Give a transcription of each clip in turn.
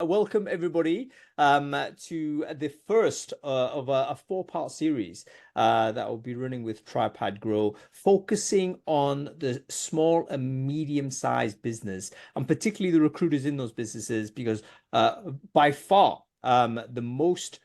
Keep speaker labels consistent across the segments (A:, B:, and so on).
A: Welcome everybody to the first of a four-part series that will be running with Tripad Grow, focusing on the small and medium-sized business, and particularly the recruiters in those businesses, because by far the most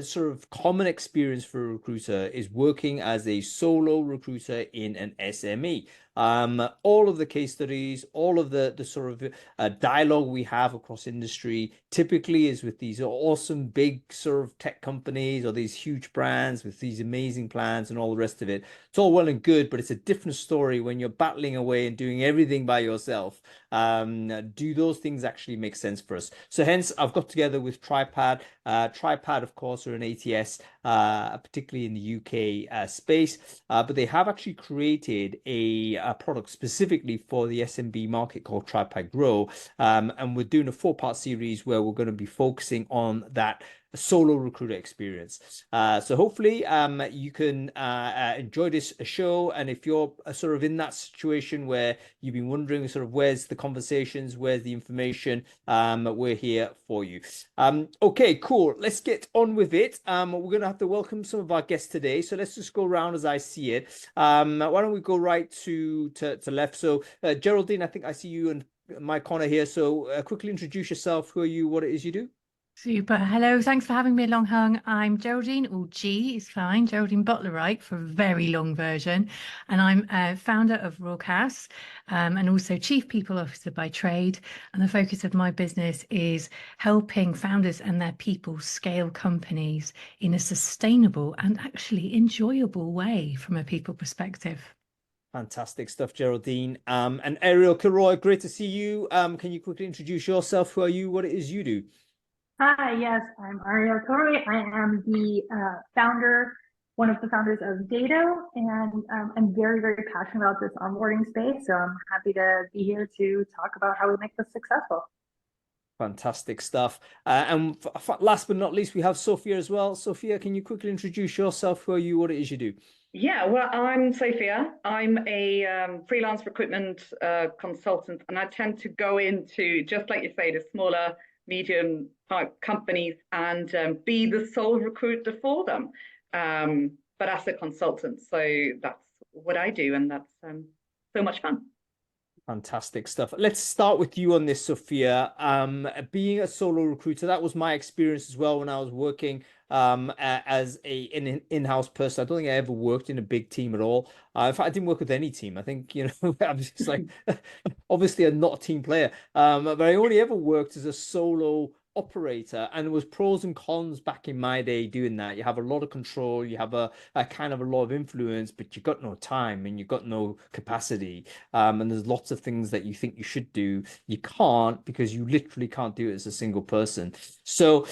A: sort of common experience for a recruiter is working as a solo recruiter in an SME. All of the case studies, all of the sort of dialogue we have across industry typically is with these awesome big sort of tech companies or these huge brands with these amazing plans and all the rest of it. It's all well and good, but it's a different story when you're battling away and doing everything by yourself. Do those things actually make sense for us? So hence I've got together with Tripad. Tripad, of course, are an ATS, particularly in the UK space, but they have actually created a product specifically for the SMB market called Tripad Grow. And we're doing a four-part series where we're going to be focusing on that solo recruiter experience. So hopefully you can enjoy this show. And if you're sort of in that situation where you've been wondering sort of where's the conversations, where's the information, we're here for you. Okay, cool. Let's get on with it. We're going to have to welcome some of our guests today. So let's just go around as I see it. Why don't we go right to left? So Geraldine, I think I see you in my corner here. So quickly introduce yourself. Who are you? What it is you do?
B: Super. Hello. Thanks for having me along, Hung. I'm Geraldine, or G is fine, Geraldine Butler-Wright for a very long version. And I'm a founder of Rawcast and also Chief People Officer by trade. And the focus of my business is helping founders and their people scale companies in a sustainable and actually enjoyable way from a people perspective.
A: Fantastic stuff, Geraldine. And Ariel Kilroy, great to see you. Can you quickly introduce yourself? Who are you? What it is you do?
C: Hi, yes, I'm Ariel Torre. I am the one of the founders of Dado, and I'm very, very passionate about this onboarding space. So I'm happy to be here to talk about how we make this successful.
A: Fantastic stuff. And last but not least, we have Sophia as well. Sophia, can you quickly introduce yourself? Who are you? What it is you do?
D: Yeah, well, I'm Sophia. I'm a freelance recruitment consultant, and I tend to go into, just like you say, the smaller, medium type companies and be the sole recruiter for them, but as a consultant. So that's what I do, and that's so much fun.
A: Fantastic stuff. Let's start with you on this, Sophia. Being a solo recruiter, that was my experience as well when I was working as an in-house person. I don't think I ever worked in a big team at all. In fact, I didn't work with any team. I think, I'm just like, obviously I'm not a team player. But I only ever worked as a solo operator, and there was pros and cons back in my day doing that. You have a lot of control, you have a kind of a lot of influence, but you've got no time and you've got no capacity. And there's lots of things that you think you should do, you can't, because you literally can't do it as a single person. So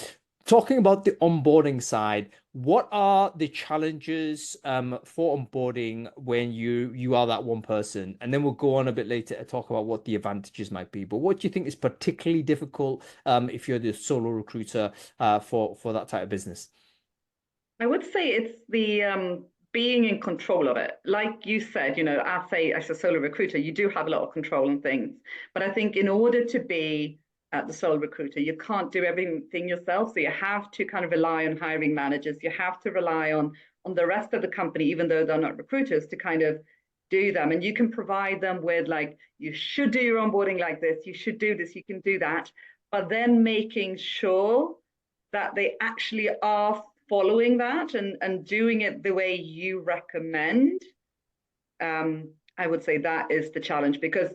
A: talking about the onboarding side, what are the challenges for onboarding when you are that one person? And then we'll go on a bit later to talk about what the advantages might be. But what do you think is particularly difficult if you're the solo recruiter for that type of business?
D: I would say it's the being in control of it. Like you said, as a solo recruiter, you do have a lot of control on things. But I think in order to be the sole recruiter, you can't do everything yourself. So you have to kind of rely on hiring managers. You have to rely on the rest of the company, even though they're not recruiters, to kind of do them. And you can provide them with, like, you should do your onboarding like this, you should do this, you can do that. But then making sure that they actually are following that and doing it the way you recommend. I would say that is the challenge, because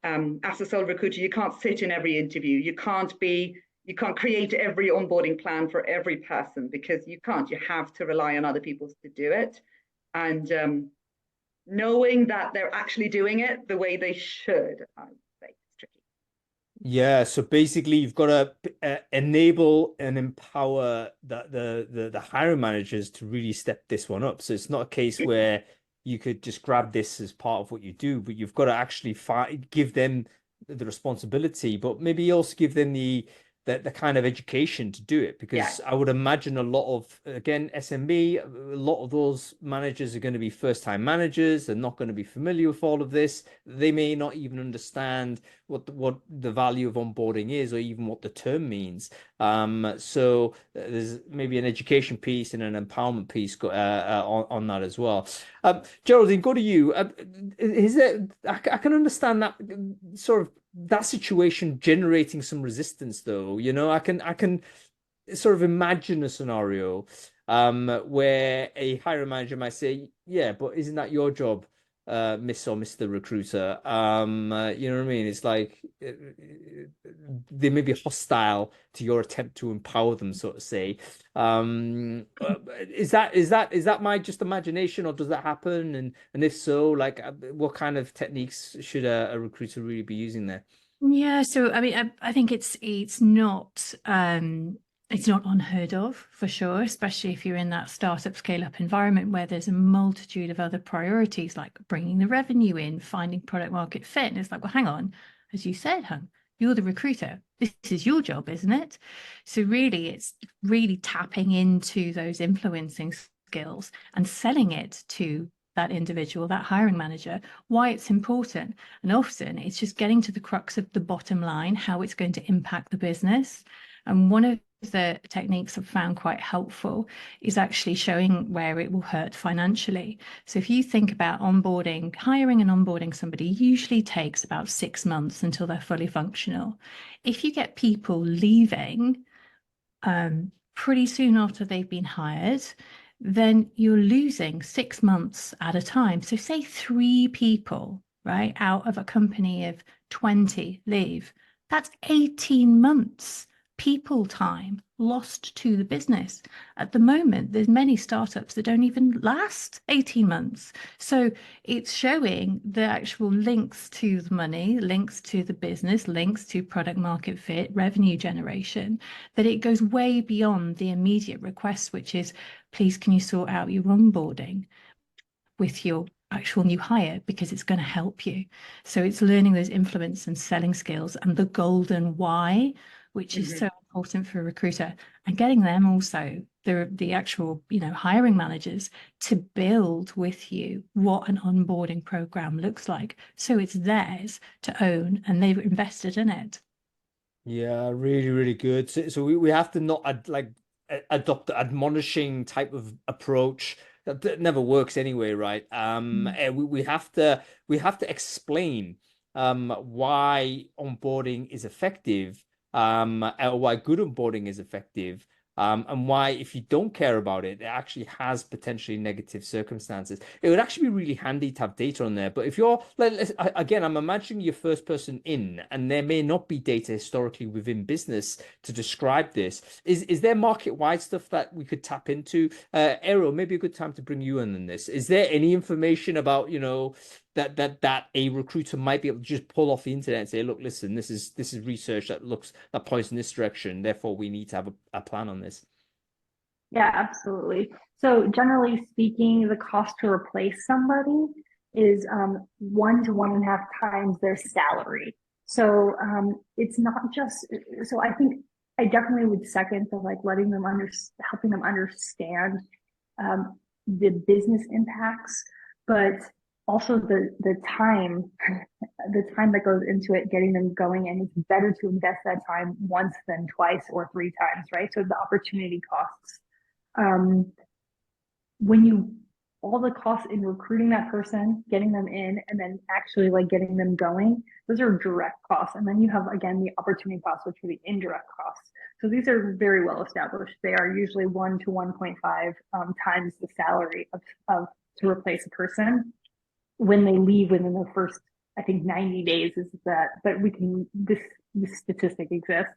D: as a sole recruiter, you can't sit in every interview. You can't create every onboarding plan for every person, because you can't. You have to rely on other people to do it, and knowing that they're actually doing it the way they should, I would say, is tricky.
A: Yeah, so basically you've got to enable and empower the hiring managers to really step this one up. So it's not a case where you could just grab this as part of what you do, but you've got to actually give them the responsibility, but maybe also give them the kind of education to do it, because I would imagine a lot of, again, SME, a lot of those managers are going to be first-time managers. They're not going to be familiar with all of this. They may not even understand what the value of onboarding is, or even what the term means. So there's maybe an education piece and an empowerment piece on that as well. Geraldine, go to you. Is there, I can understand that sort of that situation generating some resistance, though. I can sort of imagine a scenario where a hiring manager might say, yeah, but isn't that your job, Miss or Mr. Recruiter? You know what I mean? It's like they may be hostile to your attempt to empower them, so to say. Is that my just imagination, or does that happen? And if so, like, what kind of techniques should a recruiter really be using there?
B: Yeah, so I mean, I think it's not unheard of, for sure, especially if you're in that startup scale-up environment where there's a multitude of other priorities, like bringing the revenue in, finding product market fit. And it's like, well, hang on, as you said, you're the recruiter. This is your job, isn't it? So really, it's really tapping into those influencing skills and selling it to that individual, that hiring manager, why it's important. And often it's just getting to the crux of the bottom line, how it's going to impact the business. And one of the techniques I've found quite helpful is actually showing where it will hurt financially. So if you think about onboarding, hiring and onboarding somebody usually takes about 6 months until they're fully functional. If you get people leaving pretty soon after they've been hired, then you're losing 6 months at a time. So say 3 people, right, out of a company of 20 leave. That's 18 months people time lost to the business. At the moment, there's many startups that don't even last 18 months. So it's showing the actual links to the money, links to the business, links to product market fit, revenue generation, that it goes way beyond the immediate request, which is, please, can you sort out your onboarding with your actual new hire, because it's going to help you. So it's learning those influence and selling skills and the golden why, which is so important for a recruiter, and getting them also, the actual, hiring managers, to build with you what an onboarding program looks like. So it's theirs to own and they've invested in it.
A: Yeah, really, really good. So we have to not adopt the admonishing type of approach that never works anyway, right? We have to explain why onboarding is effective, or why good onboarding is effective, and why, if you don't care about it, it actually has potentially negative circumstances. It would actually be really handy to have data on there. But if you're, again, I'm imagining you're first person in, and there may not be data historically within business to describe this. Is there market-wide stuff that we could tap into? Errol, maybe a good time to bring you in on this. Is there any information about, that a recruiter might be able to just pull off the internet and say, look, listen, this is research that points in this direction, therefore we need to have a plan on this?
C: Yeah, absolutely. So generally speaking, the cost to replace somebody is 1 to 1.5 times their salary. So it's not just, so I think I definitely would second the letting them helping them understand the business impacts, but also the time that goes into it, getting them going. And it's better to invest that time once than twice or 3 times, right? So the opportunity costs. All the costs in recruiting that person, getting them in, and then actually getting them going, those are direct costs. And then you have, again, the opportunity costs, which are the indirect costs. So these are very well established. They are usually 1 to 1.5 times the salary of to replace a person when they leave within the first, I think, 90 days is that, but this statistic exists.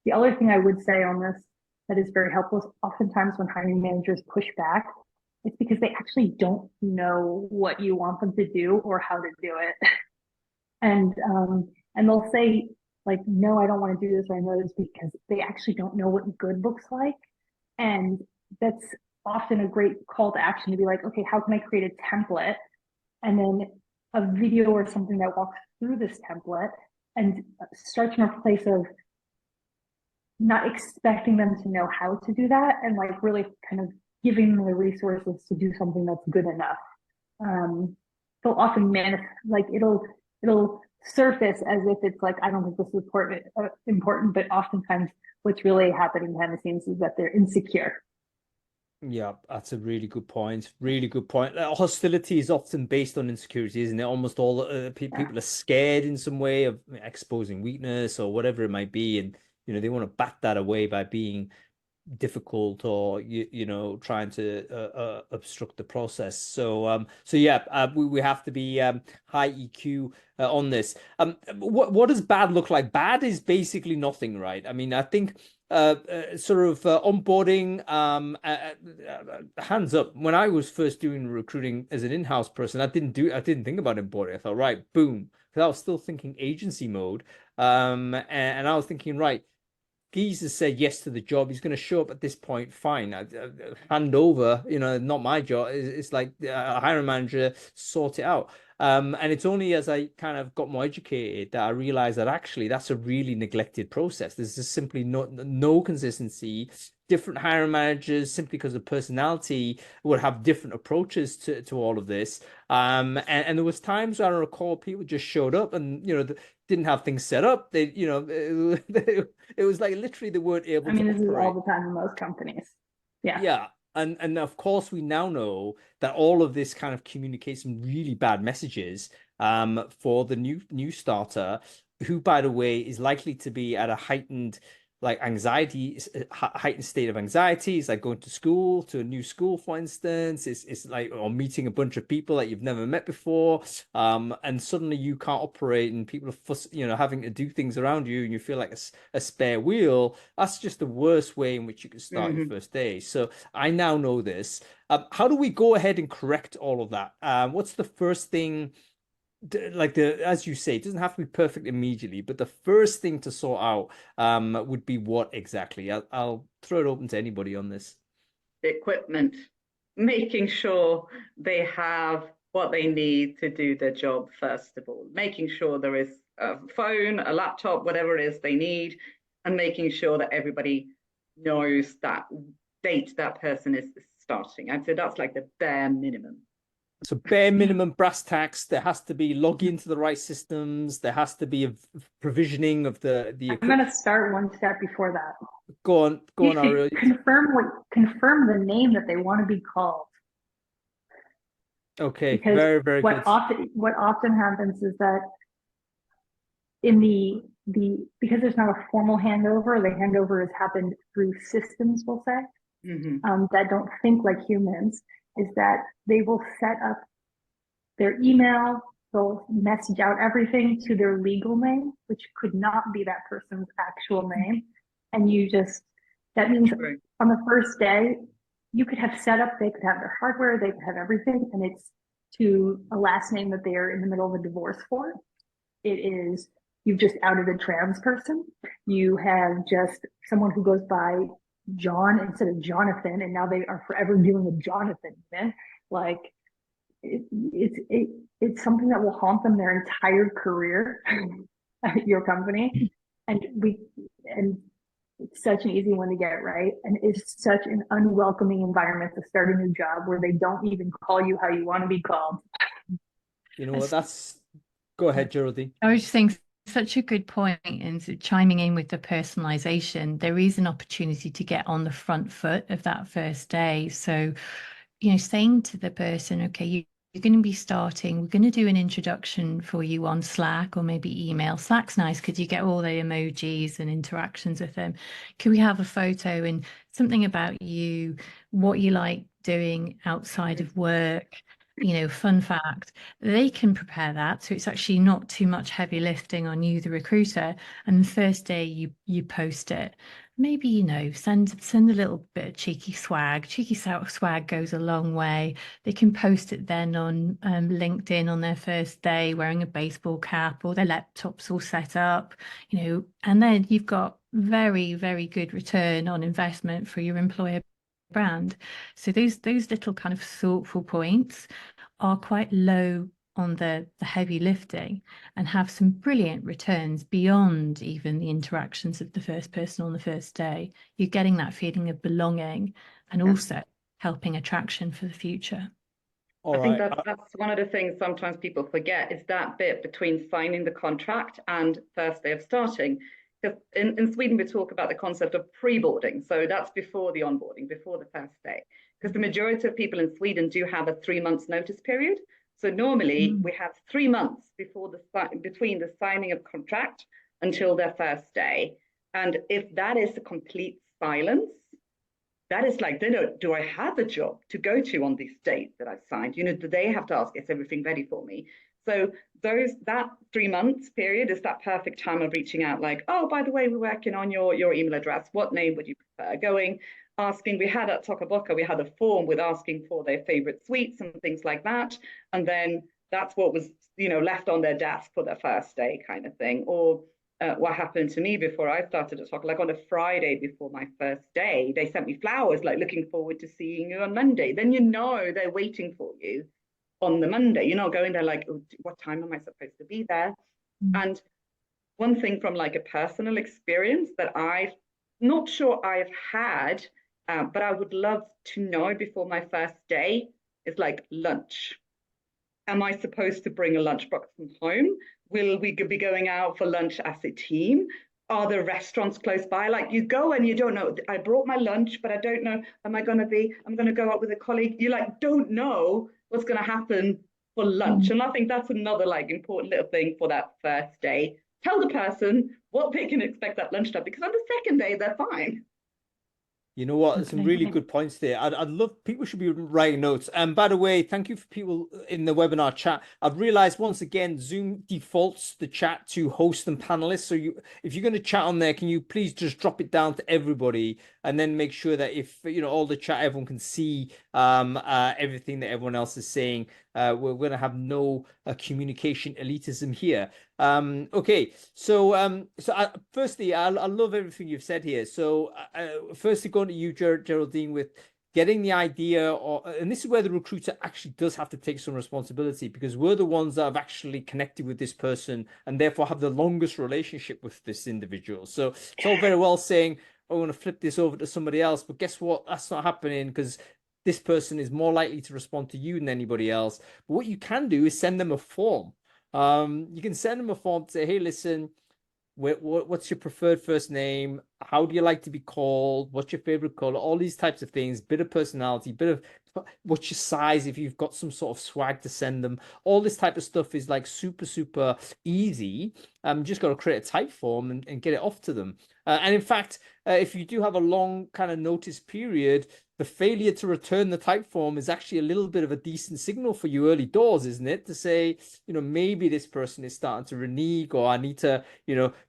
C: The other thing I would say on this that is very helpful is oftentimes when hiring managers push back, it's because they actually don't know what you want them to do or how to do it. And they'll say, no, I don't want to do this, or I know this, because they actually don't know what good looks like. And that's often a great call to action to be like, okay, how can I create a template? And then a video or something that walks through this template and starts from a place of, not expecting them to know how to do that, and like really kind of giving them the resources to do something that's good enough. They'll often like it'll surface as if it's like, I don't think this is important, but oftentimes what's really happening behind the scenes is that they're insecure.
A: Yeah, that's a really good point. Really good point. Hostility is often based on insecurity, isn't it? Almost all people are scared in some way of exposing weakness or whatever it might be, and they want to bat that away by being difficult or trying to obstruct the process. So yeah, we have to be high EQ on this. What does bad look like? Bad is basically nothing, right? I mean, I think sort of onboarding, hands up, when I was first doing recruiting as an in-house person, I didn't think about onboarding. I thought, right, boom, because I was still thinking agency mode, and I was thinking, right, Geezer said yes to the job. He's going to show up at this point. Fine. Hand over, not my job. It's like a hiring manager, sort it out. And it's only as I kind of got more educated that I realized that actually that's a really neglected process. There's just simply no consistency. Different hiring managers, simply because of personality, would have different approaches to all of this. And there was times where I recall people just showed up and didn't have things set up. They it was like literally they weren't able to
C: this is
A: operate.
C: all the time in most companies.
A: Yeah. And of course we now know that all of this kind of communicates some really bad messages for the new starter, who, by the way, is likely to be at a heightened state of anxiety. It's like going to a new school, for instance. It's like, or meeting a bunch of people that you've never met before, and suddenly you can't operate, and people are having to do things around you, and you feel like a spare wheel. That's just the worst way in which you can start your first day. So I now know this. How do we go ahead and correct all of that? What's the first thing? As you say, it doesn't have to be perfect immediately, but the first thing to sort out would be what exactly? I'll throw it open to anybody on this.
D: Equipment, making sure they have what they need to do their job, first of all, making sure there is a phone, a laptop, whatever it is they need, and making sure that everybody knows that date that person is starting. I'd say that's like the bare minimum.
A: So bare minimum brass tacks. There has to be login to the right systems. There has to be a provisioning of the
C: I'm going to start one step before that.
A: Go on, Ariel.
C: Confirm the name that they want to be called.
A: Okay,
C: because
A: very, very good.
C: What often happens is that in because there's not a formal handover, the handover has happened through systems, we'll say, that don't think like humans, is that they will set up their email, they'll message out everything to their legal name, which could not be that person's actual name. And that means on the first day, you could have set up, they could have their hardware, they could have everything, and it's to a last name that they are in the middle of a divorce for. It is, you've just outed a trans person. You have just someone who goes by John instead of Jonathan, and now they are forever dealing with Jonathan. Then, like, it's something that will haunt them their entire career at your company, and it's such an easy one to get right, and it's such an unwelcoming environment to start a new job where they don't even call you how you want to be called.
A: You know what? Go ahead, Geraldine.
B: I was just saying, such a good point, and so chiming in with the personalization, there is an opportunity to get on the front foot of that first day. So, saying to the person, okay, you're going to be starting, we're going to do an introduction for you on Slack or maybe email. Slack's nice because you get all the emojis and interactions with them. Can we have a photo and something about you, what you like doing outside of work? Fun fact, they can prepare that. So it's actually not too much heavy lifting on you, the recruiter. And the first day you post it. Maybe, send a little bit of cheeky swag. Cheeky swag goes a long way. They can post it then on LinkedIn on their first day, wearing a baseball cap, or their laptops all set up, and then you've got very, very good return on investment for your employer brand. So those little kind of thoughtful points are quite low on the heavy lifting and have some brilliant returns beyond even the interactions of the first person on the first day. You're getting that feeling of belonging and also helping attraction for the future.
D: I think that's one of the things sometimes people forget is that bit between signing the contract and first day of starting. Because in Sweden, we talk about the concept of pre-boarding. So that's before the onboarding, before the first day. Because the majority of people in Sweden do have a 3 months notice period. So normally we have 3 months between the signing of contract until their first day. And if that is a complete silence, that is like, do I have a job to go to on this date that I've signed? Do they have to ask, is everything ready for me? So that 3 months period is that perfect time of reaching out, like, oh, by the way, we're working on your email address. What name would you prefer? Asking, we had at Tokaboka, we had a form with asking for their favorite sweets and things like that. And then that's what was, left on their desk for their first day kind of thing. Or what happened to me before I started to talk, like on a Friday before my first day, they sent me flowers, like looking forward to seeing you on Monday. Then they're waiting for you on the Monday. You're not going there like, oh, what time am I supposed to be there? And one thing from like a personal experience that I'm not sure I've had, but I would love to know before my first day is like lunch. Am I supposed to bring a lunchbox from home? Will we be going out for lunch as a team? Are there restaurants close by? Like you go and you don't know, I brought my lunch, but I don't know, I'm going to go out with a colleague. You like don't know what's going to happen for lunch. And I think that's another like important little thing for that first day. Tell the person what they can expect at lunchtime, because on the second day, they're fine.
A: You know what? Some really good points there. I'd love, people should be writing notes. And by the way, thank you for people in the webinar chat. I've realized once again, Zoom defaults the chat to host and panelists. So if you're going to chat on there, can you please just drop it down to everybody and then make sure that if, all the chat, everyone can see everything that everyone else is saying. We're going to have no communication elitism here. Okay, so firstly, I love everything you've said here. So firstly, going to you, Geraldine, with getting the idea, and this is where the recruiter actually does have to take some responsibility, because we're the ones that have actually connected with this person and therefore have the longest relationship with this individual. So it's all very well saying, oh, I want to flip this over to somebody else, but guess what? That's not happening, because this person is more likely to respond to you than anybody else. But what you can do is send them a form. You can send them a form to say, hey, listen, what's your preferred first name? How do you like to be called? What's your favorite color? All these types of things, bit of personality, bit of what's your size, if you've got some sort of swag to send them. All this type of stuff is like super, super easy. Just got to create a type form and get it off to them. And in fact, if you do have a long kind of notice period, the failure to return the type form is actually a little bit of a decent signal for you early doors, isn't it? To say, maybe this person is starting to renege, or I need to,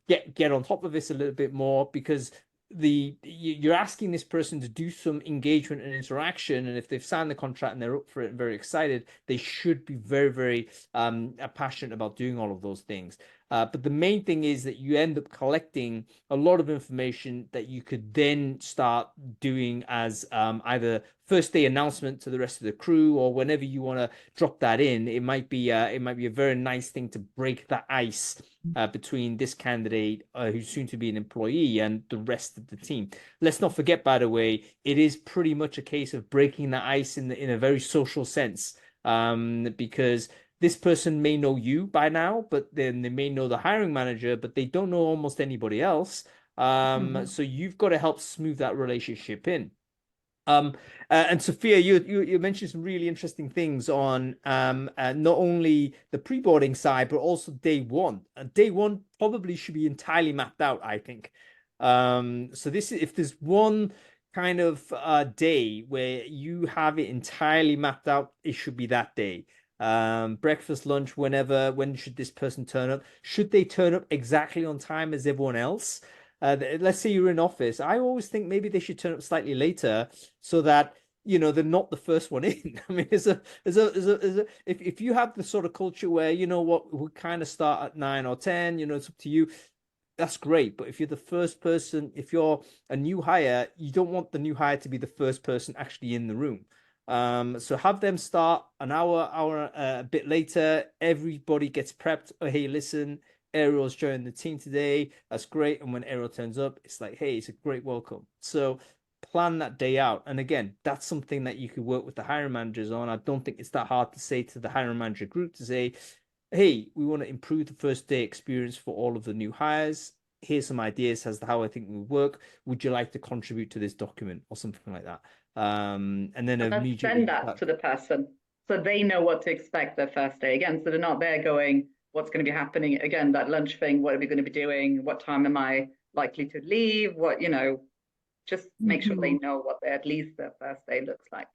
A: get on top of this a little bit more, because you're asking this person to do some engagement and interaction, and if they've signed the contract and they're up for it and very excited, they should be very, very passionate about doing all of those things. But the main thing is that you end up collecting a lot of information that you could then start doing as either first day announcement to the rest of the crew, or whenever you want to drop that in. It might be a very nice thing to break that ice between this candidate who's soon to be an employee and the rest of the team. Let's not forget, by the way, it is pretty much a case of breaking the ice in a very social sense, because this person may know you by now, but then they may know the hiring manager, but they don't know almost anybody else. So you've got to help smooth that relationship in. And Sophia, you mentioned some really interesting things on not only the pre-boarding side, but also day one. Day one probably should be entirely mapped out, I think. So this is, if there's one kind of day where you have it entirely mapped out, it should be that day. Breakfast, lunch, when should this person turn up? Should they turn up exactly on time as everyone else? Let's say you're in office. I always think maybe they should turn up slightly later, so that they're not the first one in. I mean, if you have the sort of culture where we kind of start at 9 or 10, it's up to you. That's great. But if you're the first person, if you're a new hire, you don't want the new hire to be the first person actually in the room. So have them start an hour, a bit later. Everybody gets prepped. Oh, hey, listen, Ariel's joining the team today. That's great. And when Ariel turns up, it's like, hey, it's a great welcome. So plan that day out. And again, that's something that you could work with the hiring managers on. I don't think it's that hard to say to the hiring manager group to say, hey, we want to improve the first day experience for all of the new hires. Here's some ideas as to how I think we work. Would you like to contribute to this document or something like that? And then
D: And then
A: immediately
D: send that to the person so they know what to expect their first day. Again, so they're not there going, what's going to be happening? Again, that lunch thing, what are we going to be doing? What time am I likely to leave? What, just make sure they know what at least their first day looks like.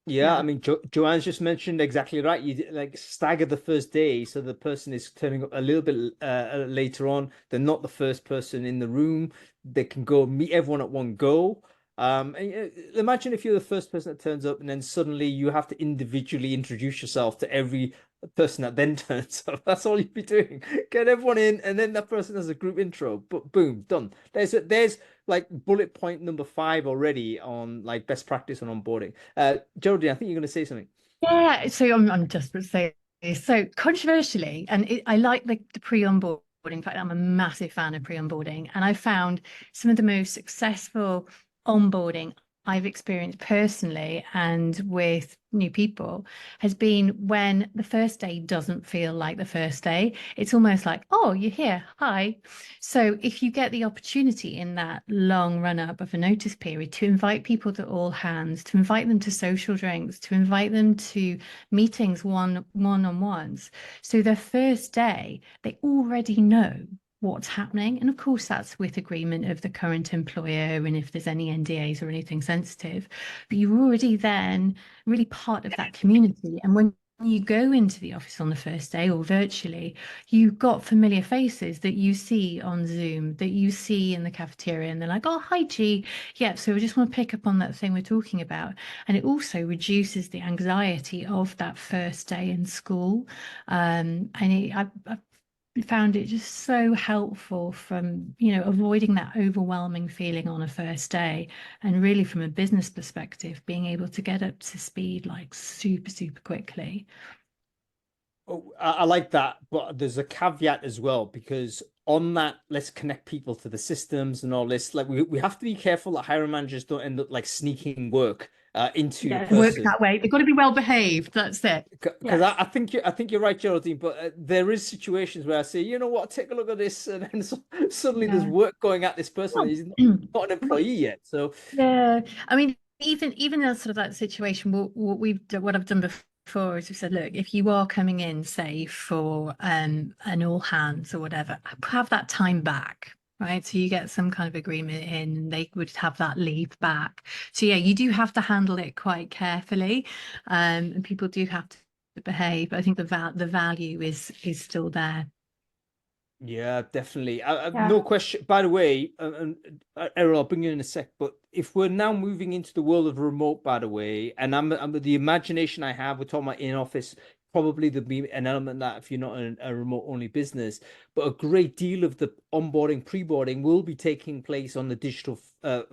A: Yeah, I mean, Joanne's just mentioned exactly right. You like stagger the first day so the person is turning up a little bit later on. They're not the first person in the room. They can go meet everyone at one go. And imagine if you're the first person that turns up and then suddenly you have to individually introduce yourself to every person that then turns up. That's all you'd be doing. Get everyone in, and then that person has a group intro. But boom, done. There's like bullet point number 5 already on like best practice on onboarding. Geraldine, I think you're going to say something.
B: Yeah, so I'm just going to say, so controversially, and I like the pre-onboarding. In fact, I'm a massive fan of pre-onboarding, and I found some of the most successful onboarding I've experienced personally and with new people has been when the first day doesn't feel like the first day. It's almost like, oh, you're here, hi. So if you get the opportunity in that long run up of a notice period to invite people to all hands, to invite them to social drinks, to invite them to meetings one-on-ones, so their first day they already know what's happening. And of course, that's with agreement of the current employer and if there's any NDAs or anything sensitive, but you're already then really part of that community. And when you go into the office on the first day or virtually, you've got familiar faces that you see on Zoom, that you see in the cafeteria, and they're like, oh, hi, G. Yeah, so I just want to pick up on that thing we're talking about. And it also reduces the anxiety of that first day in school. I've found it just so helpful from, avoiding that overwhelming feeling on a first day, and really from a business perspective, being able to get up to speed like super, super quickly.
A: Oh, I like that, but there's a caveat as well, because on that, let's connect people to the systems and all this. Like we have to be careful that hiring managers don't end up like sneaking work into a
B: Work
A: person.
B: that way. They've got to be well behaved. That's it.
A: Because I think you're right, Geraldine. But there is situations where I say, you know what, take a look at this, and then suddenly there's work going at this person. He's not an employee yet. So
B: yeah, I mean, even in sort of that situation, what I've done before is we said, look, if you are coming in, say for an all hands or whatever, have that time back. Right, so you get some kind of agreement in, and they would have that leave back. So yeah, you do have to handle it quite carefully, and people do have to behave. But I think the value is still there.
A: yeah, definitely. No question. By the way, Errol, I'll bring you in a sec. But if we're now moving into the world of remote, by the way, and I'm the imagination I have, we're talking about in office. Probably there'll be an element that if you're not a remote only business, but a great deal of the onboarding, pre-boarding will be taking place on the digital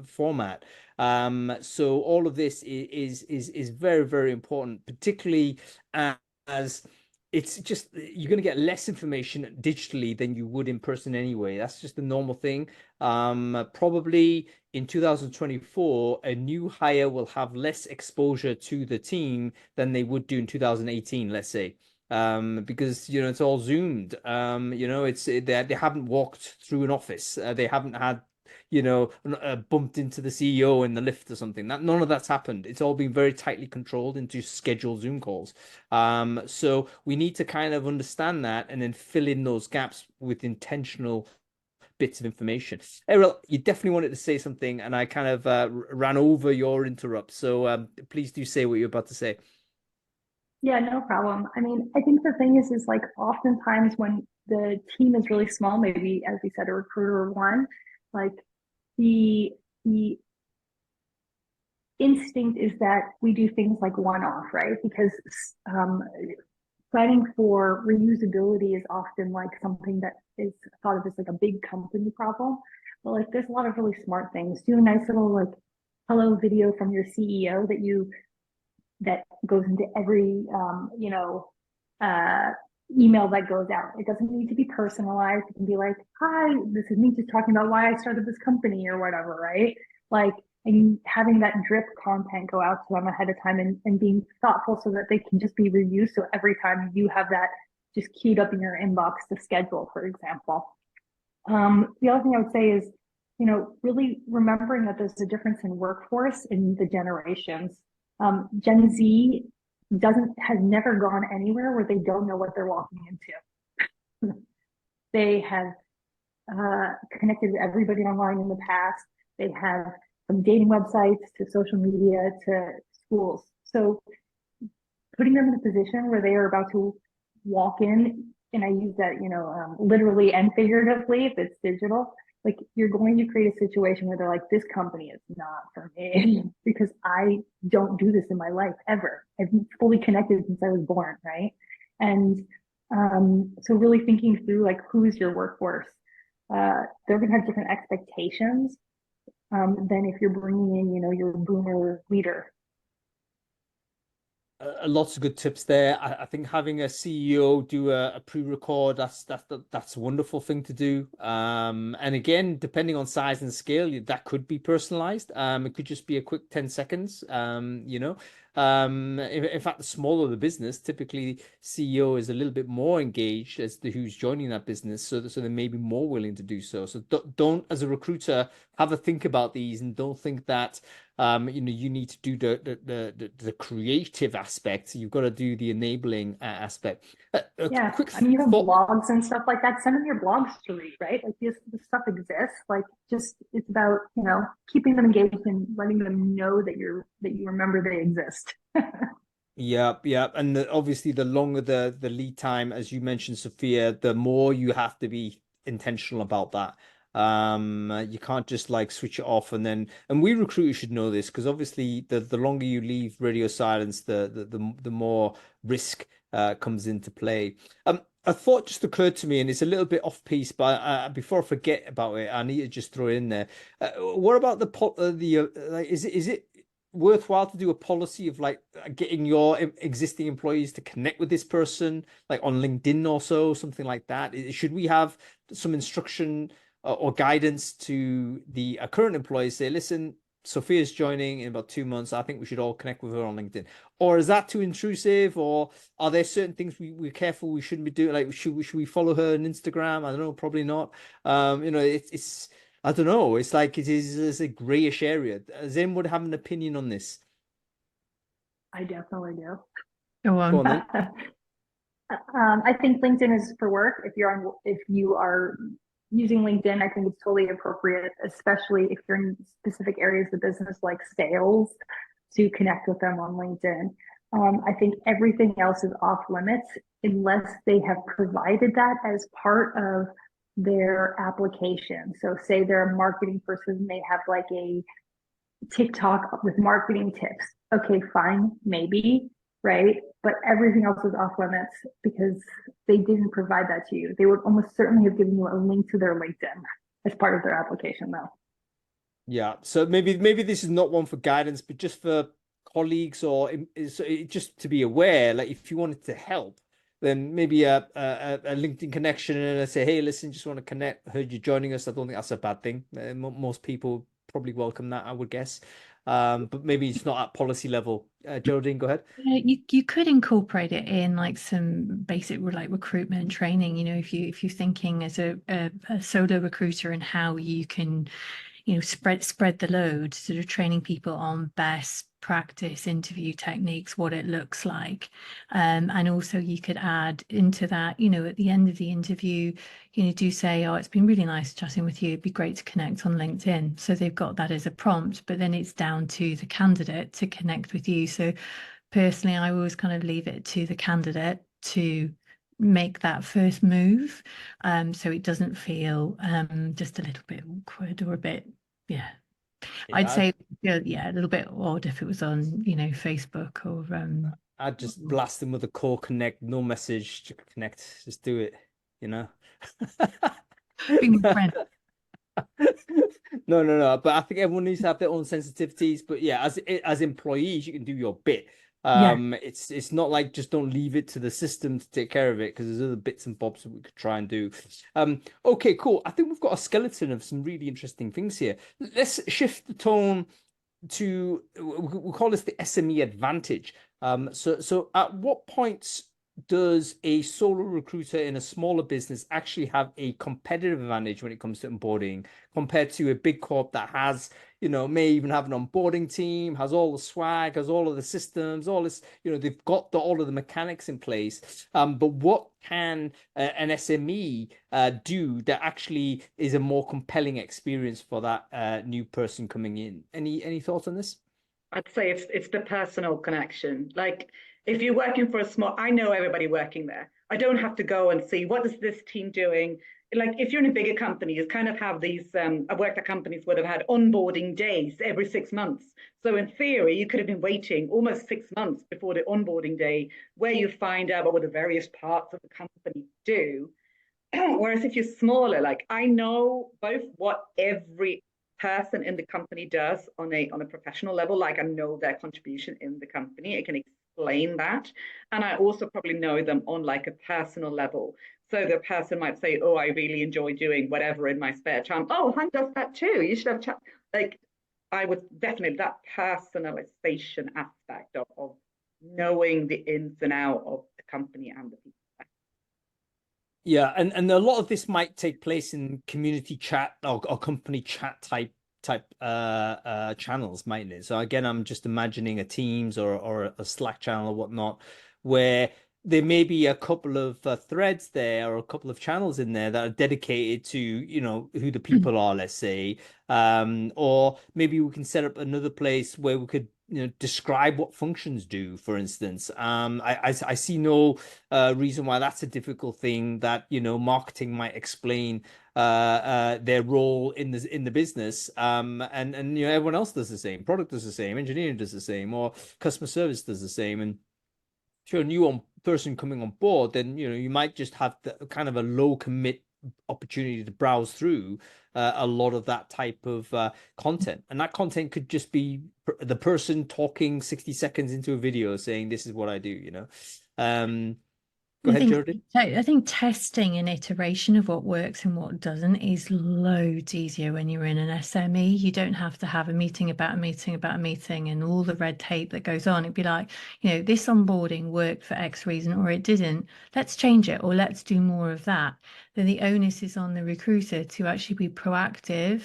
A: format. So all of this is very, very important, particularly as it's just you're going to get less information digitally than you would in person anyway. That's just the normal thing. Probably in 2024, a new hire will have less exposure to the team than they would do in 2018, let's say. Because it's all zoomed. They haven't walked through an office. They haven't had bumped into the CEO in the lift or something. None of that's happened. It's all been very tightly controlled into scheduled Zoom calls. So we need to kind of understand that and then fill in those gaps with intentional bits of information. Errol, you definitely wanted to say something, and I kind of ran over your interrupt. So please do say what you're about to say.
C: Yeah, no problem. I mean, I think the thing is like oftentimes when the team is really small, maybe as we said, a recruiter or one, like the instinct is that we do things like one-off, right? Because planning for reusability is often like something that is thought of as like a big company problem. But like there's a lot of really smart things. Do a nice little like hello video from your CEO that you that goes into every, email that goes out. It doesn't need to be personalized. It can be like, hi, this is me just talking about why I started this company or whatever, right? Like, and having that drip content go out to them ahead of time, and being thoughtful so that they can just be reused. So every time you have that just queued up in your inbox to schedule, for example. The other thing I would say is, really remembering that there's a difference in workforce in the generations. Gen Z has never gone anywhere where they don't know what they're walking into. They have connected with everybody online in the past. They have from dating websites to social media to schools. So putting them in a position where they are about to walk in, and I use that, literally and figuratively if it's digital, like you're going to create a situation where they're like, this company is not for me because I don't do this in my life ever. I've been fully connected since I was born, right? And so really thinking through like, who's your workforce? They're going to have different expectations than if you're bringing in, your boomer leader.
A: Lots of good tips there. I think having a CEO do a pre-record, that's a wonderful thing to do. And again, depending on size and scale, that could be personalized. It could just be a quick 10 seconds. In fact, the smaller the business, typically CEO is a little bit more engaged as to who's joining that business, so they may be more willing to do so. So don't, as a recruiter, have a think about these, and don't think that you need to do the creative aspect. You've got to do the enabling aspect.
C: Yeah,
A: Quick
C: I mean, you have
A: thought.
C: blogs and stuff like that. Send them your blogs to read, right? Like this stuff exists. Like, just it's about keeping them engaged and letting them know that you remember they exist.
A: Yeah, and obviously the longer the lead time, as you mentioned, Sophia, the more you have to be intentional about that. You can't just like switch it off and we recruiters should know this, because obviously the longer you leave radio silence, the more risk comes into play. A thought just occurred to me, and it's a little bit off piece, but before I forget about it, I need to just throw it in there. What about like, is it worthwhile to do a policy of like getting your existing employees to connect with this person, like on LinkedIn or something like that? Should we have some instruction or guidance to the current employees, say, listen, Sophia's joining in about 2 months. I think we should all connect with her on LinkedIn. Or is that too intrusive? Or are there certain things we're careful we shouldn't be doing? Like, should we follow her on Instagram? I don't know, probably not. It's I don't know. It's like it's a grayish area. Does anyone have an opinion on this?
C: I definitely do.
B: Go on.
A: Go on then.
C: I think LinkedIn is for work. If you are using LinkedIn, I think it's totally appropriate, especially if you're in specific areas of business like sales, to connect with them on LinkedIn. I think everything else is off limits unless they have provided that as part of their application. So say they're a marketing person, they have like a TikTok with marketing tips. Okay, fine, maybe, right? But everything else is off limits because they didn't provide that to you. They would almost certainly have given you a link to their LinkedIn as part of their application, though.
A: Yeah. So maybe this is not one for guidance, but just for colleagues, or just to be aware, like if you wanted to help, then maybe a LinkedIn connection, and I say, hey, listen, just want to connect. Heard you joining us. I don't think that's a bad thing. Most people probably welcome that, I would guess. But maybe it's not at policy level. Geraldine, go ahead.
B: You could incorporate it in like some basic like recruitment training. If you're thinking as a solo recruiter and how you can spread the load, sort of training people on best practice interview techniques, what it looks like. And also you could add into that, at the end of the interview, do say, oh, it's been really nice chatting with you. It'd be great to connect on LinkedIn. So they've got that as a prompt, but then it's down to the candidate to connect with you. So personally, I always kind of leave it to the candidate to make that first move, so it doesn't feel just a little bit awkward or a bit, I'd say a little bit odd if it was on Facebook or
A: I'd just blast them with a call connect, no message to connect, just do it,
B: be my friend.
A: No, but I think everyone needs to have their own sensitivities. But yeah, as employees, you can do your bit. It's not like just don't leave it to the system to take care of it, because there's other bits and bobs that we could try and do. Okay, cool. I think we've got a skeleton of some really interesting things here. Let's shift the tone to, we call this the SME Advantage. So at what points does a solo recruiter in a smaller business actually have a competitive advantage when it comes to onboarding compared to a big corp that has, may even have an onboarding team, has all the swag, has all of the systems, all this, they've got all of the mechanics in place. But what can an SME do that actually is a more compelling experience for that new person coming in? Any thoughts on this?
D: I'd say it's the personal connection. Like, if you're working for a small, I know everybody working there. I don't have to go and see what is this team doing. Like, if you're in a bigger company, you kind of have these, I've worked at companies would have had onboarding days every 6 months. So in theory, you could have been waiting almost 6 months before the onboarding day, where you find out what the various parts of the company do. Whereas if you're smaller, like, I know both what every person in the company does on a professional level, like I know their contribution in the company, I can explain that, and I also probably know them on like a personal level. So the person might say, oh, I really enjoy doing whatever in my spare time. Oh, Han does that too, you should have chat. Like, I would definitely, that personalization aspect of knowing the ins and out of the company and the people.
A: Yeah, and a lot of this might take place in community chat or company chat type channels, mightn't it? So again, I'm just imagining a Teams or a Slack channel or whatnot, where there may be a couple of threads there or a couple of channels in there that are dedicated to, who the people are, let's say. Or maybe we can set up another place where we could, describe what functions do, for instance. I see no reason why that's a difficult thing that, marketing might explain their role in the business, and everyone else does the same. Product does the same, engineering does the same, or customer service does the same. And if you're a new person coming on board, then you might just have the kind of a low commit opportunity to browse through a lot of that type of content, and that content could just be the person talking 60 seconds into a video saying, this is what I do. Go ahead, Jordan.
B: I think testing and iteration of what works and what doesn't is loads easier when you're in an SME. You don't have to have a meeting about a meeting about a meeting and all the red tape that goes on. It'd be like, this onboarding worked for X reason or it didn't. Let's change it or let's do more of that. Then the onus is on the recruiter to actually be proactive.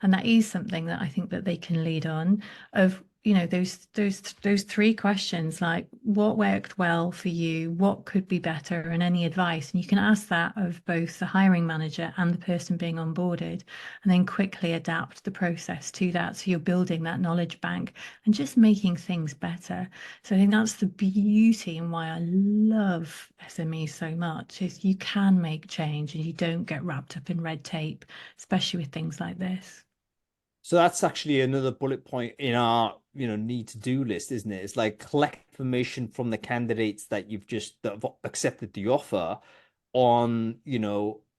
B: And that is something that I think that they can lead on, of those three questions, like what worked well for you, what could be better, and any advice. And you can ask that of both the hiring manager and the person being onboarded, and then quickly adapt the process to that. So you're building that knowledge bank and just making things better. So I think that's the beauty and why I love SMEs so much, is you can make change and you don't get wrapped up in red tape, especially with things like this.
A: So that's actually another bullet point in our, need to do list, isn't it? It's like collect information from the candidates that have accepted the offer on,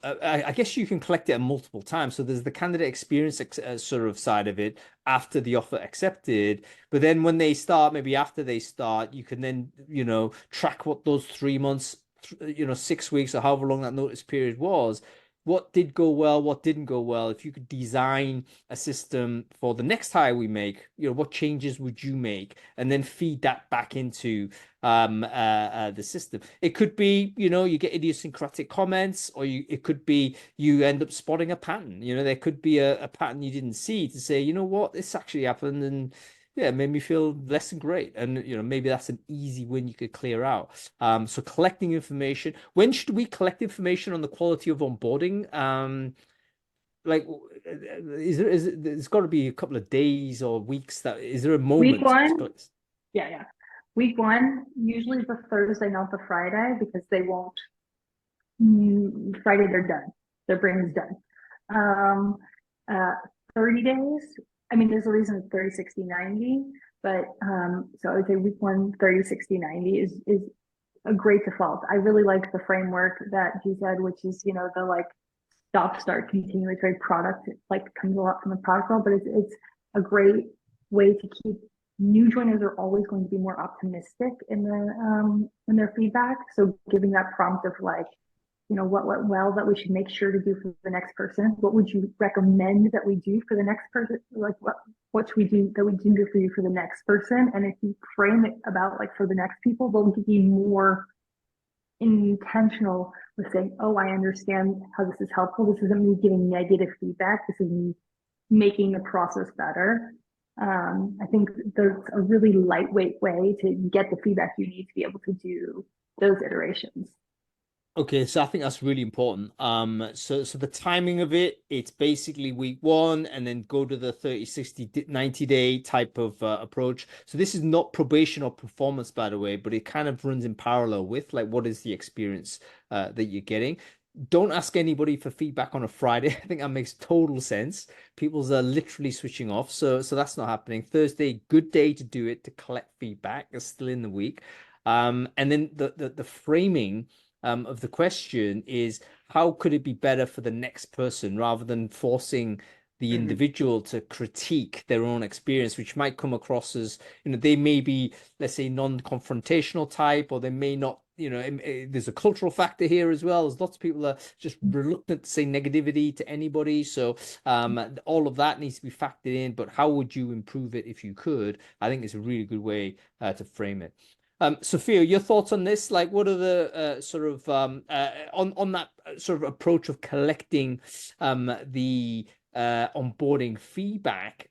A: I guess you can collect it multiple times. So there's the candidate experience sort of side of it after the offer accepted. But then when they start, maybe after they start, you can then, track what those 3 months, 6 weeks or however long that notice period was. What did go well, what didn't go well? If you could design a system for the next hire we make, what changes would you make? And then feed that back into the system. It could be, you get idiosyncratic comments, or it could be you end up spotting a pattern. There could be a pattern you didn't see to say, what, this actually happened, and yeah, it made me feel less than great. And, maybe that's an easy win you could clear out. So collecting information. When should we collect information on the quality of onboarding? Like, there's got to be a couple of days or weeks is there a moment?
C: Week one? Yeah. Week one, usually the Thursday, not the Friday, because they won't, Friday they're done. Their brain is done. 30 days. I mean, there's a reason it's 30, 60, 90, but so I would say week one, 30, 60, 90 is a great default. I really like the framework that you said, which is, the like stop, start, continue. It's very product, like comes a lot from the product world, but it's a great way to keep new joiners are always going to be more optimistic in their feedback. So giving that prompt of like, you know, what went well that we should make sure to do for the next person. What would you recommend that we do for the next person? Like what should we do that we can do for you for the next person? And if you frame it about like for the next people, they'll be more intentional with saying, oh, I understand how this is helpful. This isn't me giving negative feedback. This is me making the process better. I think there's a really lightweight way to get the feedback you need to be able to do those iterations.
A: Okay, so I think that's really important. So the timing of it, it's basically week 1 and then go to the 30, 60, 90-day type of approach. So this is not probation or performance, by the way, but it kind of runs in parallel with like what is the experience that you're getting. Don't ask anybody for feedback on a Friday. I think that makes total sense. People's are literally switching off. So that's not happening. Thursday, good day to do it, to collect feedback. It's still in the week. And then the framing of the question is, how could it be better for the next person, rather than forcing the individual to critique their own experience, which might come across as, you know, they may be, let's say, non-confrontational type, or they may not, you know, there's a cultural factor here as well. There's lots of people that are just reluctant to say negativity to anybody. So all of that needs to be factored in. But how would you improve it if you could? I think it's a really good way to frame it. Sophia, your thoughts on this? Like, what are the sort of on that sort of approach of collecting the onboarding feedback?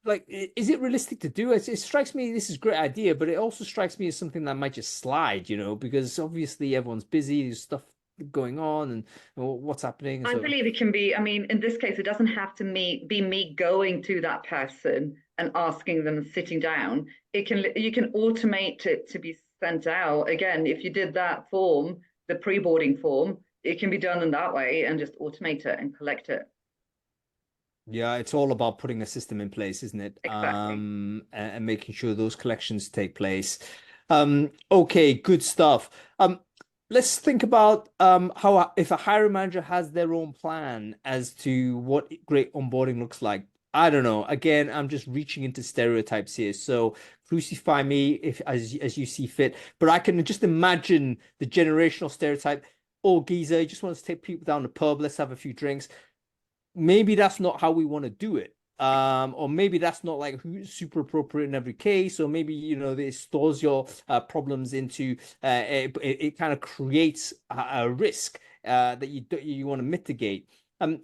A: Like, is it realistic to do? It strikes me this is a great idea, but it also strikes me as something that might just slide, you know, because obviously everyone's busy, there's stuff going on, and what's happening.
D: I believe it can be, I mean, in this case, it doesn't have to be me going to that person and asking them and sitting down. You can automate it to be sent out. Again, if you did that form, the pre-boarding form, it can be done in that way and just automate it and collect it.
A: Yeah, it's all about putting a system in place, isn't it?
D: Exactly.
A: And making sure those collections take place. Okay, good stuff. Let's think about how, if a hiring manager has their own plan as to what great onboarding looks like. I don't know. Again, I'm just reaching into stereotypes here. So crucify me if as you see fit. But I can just imagine the generational stereotype. Oh, geezer, he just wants to take people down the pub. Let's have a few drinks. Maybe that's not how we want to do it. Or maybe that's not like super appropriate in every case, or maybe, you know, it stores your problems into it kind of creates a risk that you want to mitigate.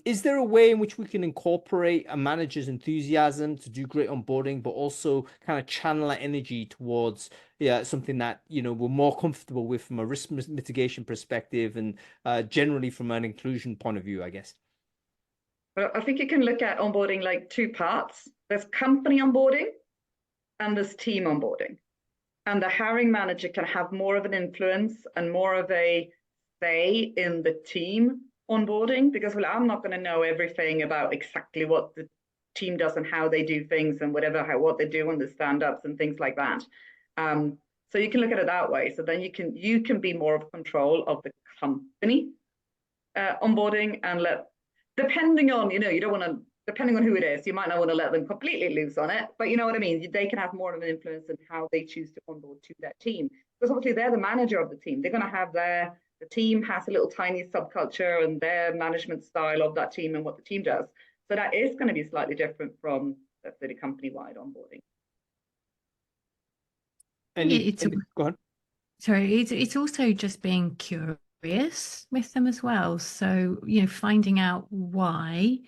A: Is there a way in which we can incorporate a manager's enthusiasm to do great onboarding, but also kind of channel that energy towards something that, you know, we're more comfortable with from a risk mitigation perspective, and generally from an inclusion point of view, I guess?
D: Well, I think you can look at onboarding like 2 parts. There's company onboarding and there's team onboarding. And the hiring manager can have more of an influence and more of a say in the team onboarding, because, well, I'm not going to know everything about exactly what the team does and how they do things and what they do on the stand-ups and things like that. So you can look at it that way. So then you can be more of control of the company onboarding, and depending on, you know, you don't want to, depending on who it is, you might not want to let them completely loose on it, but you know what I mean? They can have more of an influence in how they choose to onboard to that team. Because obviously they're the manager of the team. They're going to have the team has a little tiny subculture and their management style of that team and what the team does. So that is going to be slightly different from, let's say, the company-wide onboarding.
A: Go on.
B: Sorry, it's also just being curious with them as well. So, you know, finding out why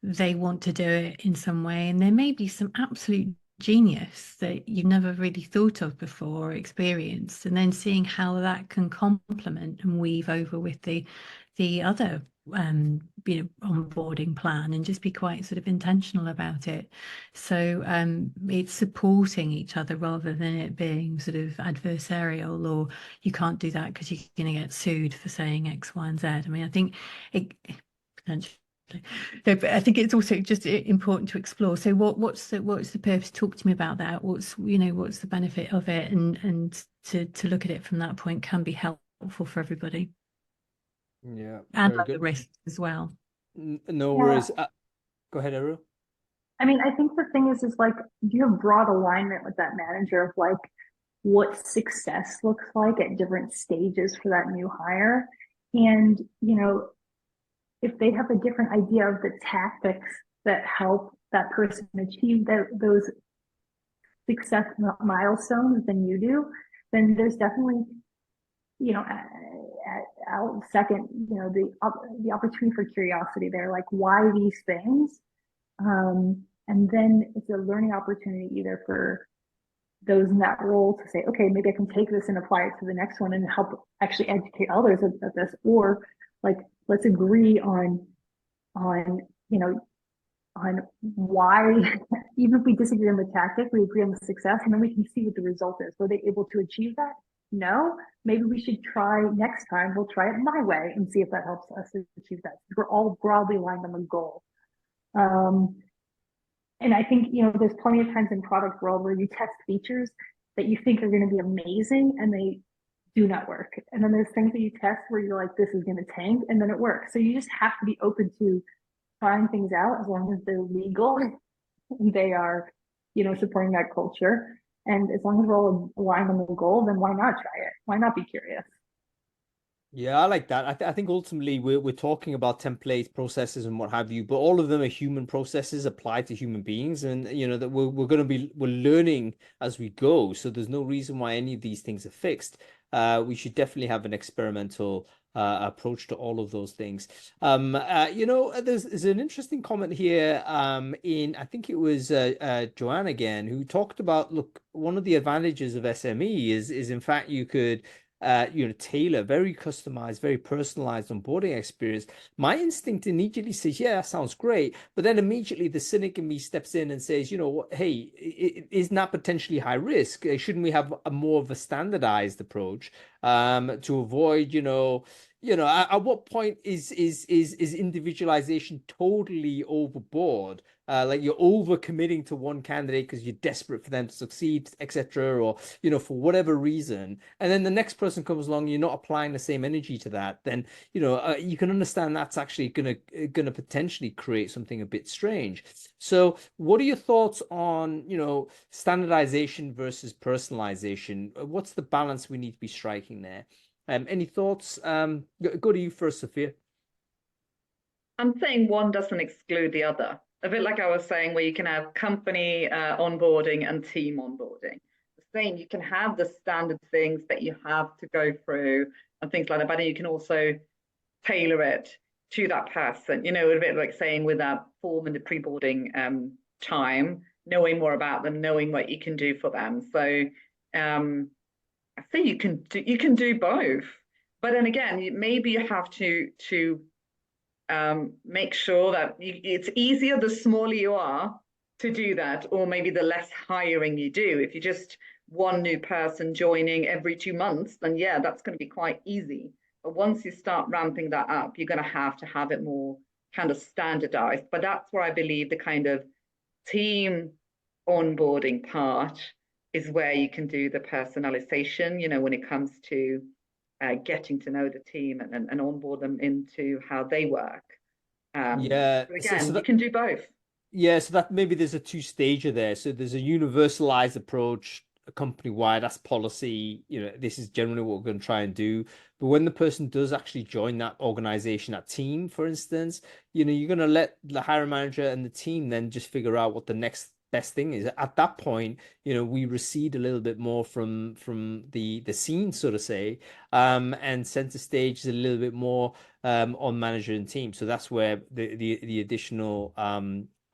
B: they want to do it in some way. And there may be some absolute genius that you've never really thought of before or experienced, and then seeing how that can complement and weave over with the other you know, onboarding plan, and just be quite sort of intentional about it. So it's supporting each other rather than it being sort of adversarial, or you can't do that because you're going to get sued for saying X, Y, and Z. I mean, I think it potentially. No, but I think it's also just important to explore. So what's the purpose? Talk to me about that. What's the benefit of it, and to look at it from that point can be helpful for everybody.
A: Yeah,
B: and
A: very
B: the
A: good.
B: risk as well.
A: No worries. Go ahead, Eru.
C: I mean, I think the thing is like, do you have broad alignment with that manager of like what success looks like at different stages for that new hire? And, you know, if they have a different idea of the tactics that help that person achieve those success milestones than you do, then there's definitely, you know, I'll second, you know, the opportunity for curiosity there, like why these things, and then it's a learning opportunity either for those in that role to say, okay, maybe I can take this and apply it to the next one and help actually educate others of this, or like let's agree on you know on why, even if we disagree on the tactic, we agree on the success, and then we can see what the result is. Were they able to achieve that? No, maybe we should try next time. We'll try it my way and see if that helps us achieve that. We're all broadly aligned on the goal. And I think, you know, there's plenty of times in product world where you test features that you think are going to be amazing and they do not work. And then there's things that you test where you're like, this is going to tank, and then it works. So you just have to be open to trying things out as long as they're legal and they are, you know, supporting that culture. And as long as we're all aligned on the goal, then why not try it? Why not be curious?
A: Yeah, I like that. I think ultimately we're talking about templates, processes, and what have you, but all of them are human processes applied to human beings, and you know that we're going to be we're learning as we go. So there's no reason why any of these things are fixed. We should definitely have an experimental approach to all of those things. You know, there's an interesting comment here. In I think it was Joanne again who talked about, look, one of the advantages of SME is in fact you could you know, tailor very customized, very personalized onboarding experience. My instinct immediately says, yeah, that sounds great. But then immediately the cynic in me steps in and says, you know, hey, isn't that potentially high risk? Shouldn't we have a more of a standardized approach to avoid, at what point is individualization totally overboard? Like you're over committing to one candidate because you're desperate for them to succeed, etc., or for whatever reason, and then the next person comes along, you're not applying the same energy to that. Then you can understand that's actually gonna potentially create something a bit strange. So, what are your thoughts on standardization versus personalization? What's the balance we need to be striking there? Any thoughts? Go to you first, Sophia.
D: I'm saying one doesn't exclude the other. A bit like I was saying, where you can have company onboarding and team onboarding. The same, you can have the standard things that you have to go through and things like that, but you can also tailor it to that person. A bit like saying with that form in the pre-boarding time, knowing more about them, knowing what you can do for them. So I think you can do both. But then again, maybe you have to make sure that it's easier the smaller you are to do that, or maybe the less hiring you do. If you just one new person joining every 2 months, then yeah, that's going to be quite easy. But once you start ramping that up, you're going to have it more kind of standardized. But that's where I believe the kind of team onboarding part is where you can do the personalization, when it comes to getting to know the team and onboard them into how they work.
A: Yeah.
D: So again, you can do both.
A: Yeah, so that maybe there's a two-stager there. So there's a universalized approach, a company-wide, that's policy. This is generally what we're going to try and do. But when the person does actually join that organization, that team, for instance, you're going to let the hiring manager and the team then just figure out what the next best thing is. At that point, we recede a little bit more from the scene, so to say, and center stage is a little bit more on manager and team. So that's where the additional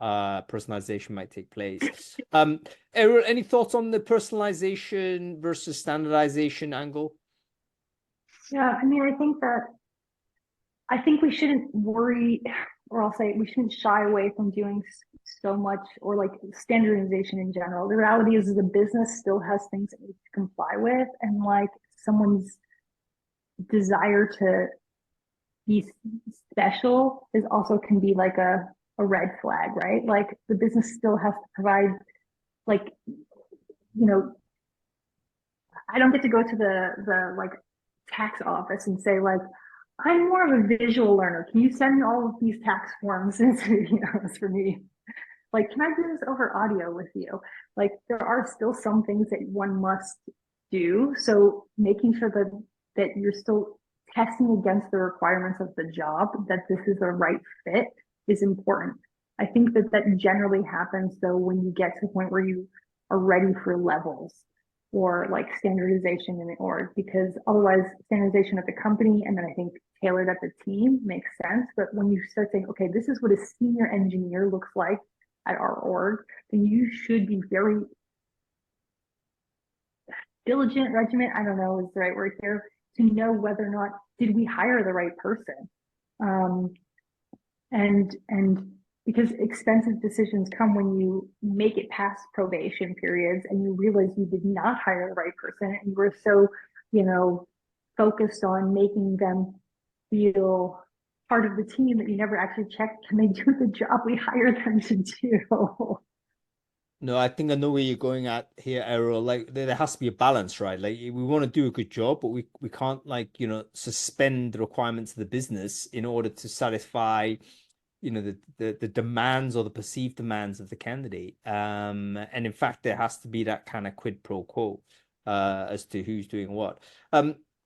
A: personalization might take place. Errol, any thoughts on the personalization versus standardization angle?
C: Yeah, I mean, I think we shouldn't worry, or I'll say we shouldn't shy away from doing so much, or like standardization in general. The reality is the business still has things it needs to comply with, and like someone's desire to be special is also can be like a red flag, right? Like the business still has to provide, like, I don't get to go to the like tax office and say like, I'm more of a visual learner. Can you send me all of these tax forms? It's for me. like, can I do this over audio with you? Like, there are still some things that one must do. So making sure that you're still testing against the requirements of the job, that this is the right fit is important. I think that generally happens though when you get to the point where you are ready for levels or like standardization in the org, because otherwise standardization at the company and then I think tailored at the team makes sense. But when you start saying, okay, this is what a senior engineer looks like at our org, then you should be very diligent, regiment, I don't know is the right word here, to know whether or not did we hire the right person. And because expensive decisions come when you make it past probation periods and you realize you did not hire the right person and you were so, focused on making them feel part of the team that you never actually checked, can they do the job we hired them to do?
A: No, I think I know where you're going at here, Errol. Like there has to be a balance, right? Like we want to do a good job, but we can't like, suspend the requirements of the business in order to satisfy, the demands or the perceived demands of the candidate. And in fact, there has to be that kind of quid pro quo as to who's doing what.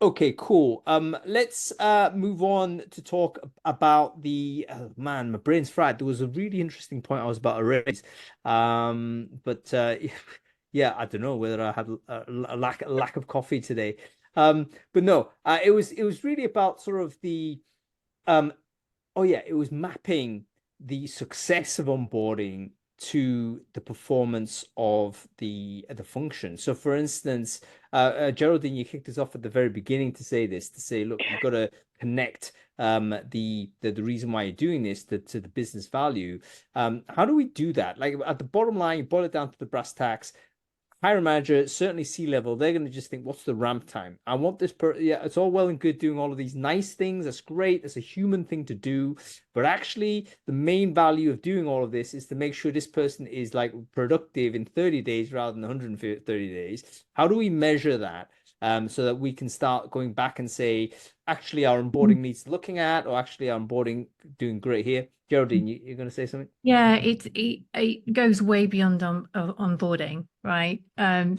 A: Okay, cool. Let's move on to talk about the man, my brain's fried. There was a really interesting point I was about to raise. But yeah, I don't know whether I had a lack of coffee today. But no, it was really about sort of the it was mapping the success of onboarding to the performance of the function. So for instance, Geraldine, you kicked us off at the very beginning to say, look, you've got to connect the reason why you're doing this to the business value. How do we do that? Like at the bottom line, you boil it down to the brass tacks. Hiring manager, certainly C-level, they're going to just think, what's the ramp time? I want this yeah, it's all well and good doing all of these nice things. That's great. It's a human thing to do. But actually, the main value of doing all of this is to make sure this person is like productive in 30 days rather than 130 days. How do we measure that? So that we can start going back and say, actually, our onboarding needs looking at, or actually, our onboarding doing great here. Geraldine, you're going to say something?
B: Yeah, it goes way beyond onboarding, right?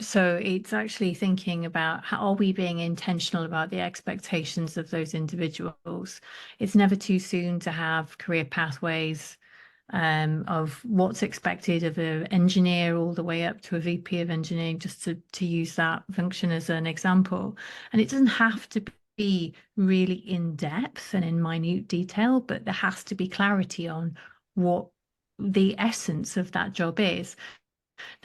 B: So it's actually thinking about how are we being intentional about the expectations of those individuals. It's never too soon to have career pathways of what's expected of an engineer all the way up to a VP of engineering, just to use that function as an example. And it doesn't have to be really in depth and in minute detail, but there has to be clarity on what the essence of that job is.